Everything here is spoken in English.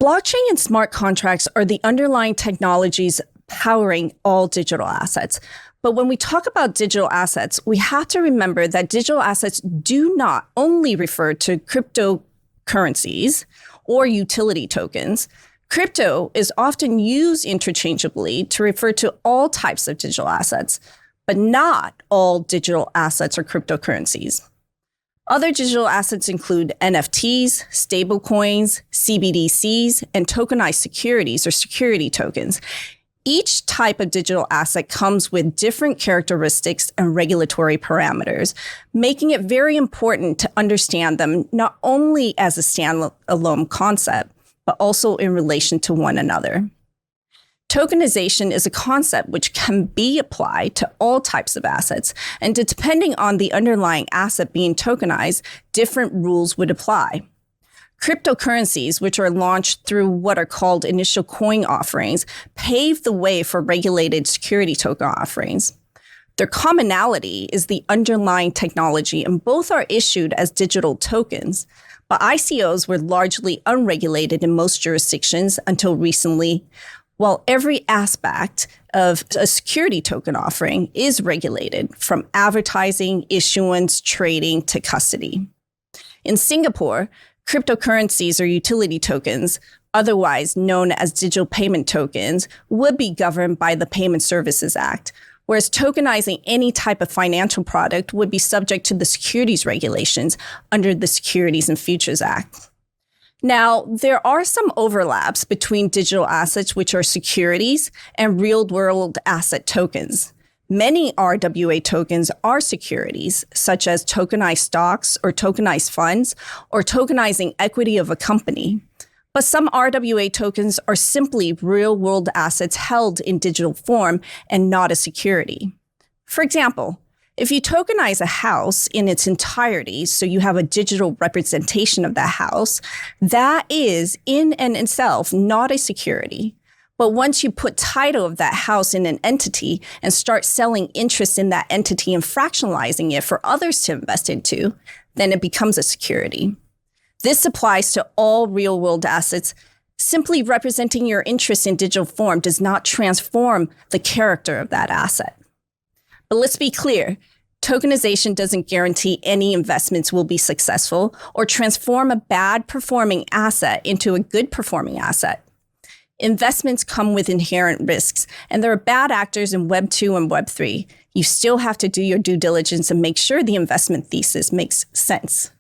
Blockchain and smart contracts are the underlying technologies powering all digital assets. But when we talk about digital assets, we have to remember that digital assets do not only refer to cryptocurrencies or utility tokens. Crypto is often used interchangeably to refer to all types of digital assets, but not all digital assets are cryptocurrencies. Other digital assets include NFTs, stablecoins, CBDCs, and tokenized securities or security tokens. Each type of digital asset comes with different characteristics and regulatory parameters, making it very important to understand them not only as a standalone concept, but also in relation to one another. Tokenization is a concept which can be applied to all types of assets, and depending on the underlying asset being tokenized, different rules would apply. Cryptocurrencies, which are launched through what are called initial coin offerings, pave the way for regulated security token offerings. Their commonality is the underlying technology, and both are issued as digital tokens. But ICOs were largely unregulated in most jurisdictions until recently, while every aspect of a security token offering is regulated, from advertising, issuance, trading, to custody. In Singapore, cryptocurrencies or utility tokens, otherwise known as digital payment tokens, would be governed by the Payment Services Act, whereas tokenizing any type of financial product would be subject to the securities regulations under the Securities and Futures Act. Now, there are some overlaps between digital assets, which are securities, and real-world asset tokens. Many RWA tokens are securities, such as tokenized stocks or tokenized funds, or tokenizing equity of a company. But some RWA tokens are simply real-world assets held in digital form and not a security. For example, if you tokenize a house in its entirety, so you have a digital representation of that house, that is in and itself not a security. But once you put title of that house in an entity and start selling interest in that entity and fractionalizing it for others to invest into, then it becomes a security. This applies to all real-world assets. Simply representing your interest in digital form does not transform the character of that asset. But let's be clear, tokenization doesn't guarantee any investments will be successful or transform a bad performing asset into a good performing asset. Investments come with inherent risks, and there are bad actors in Web 2 and Web 3. You still have to do your due diligence and make sure the investment thesis makes sense.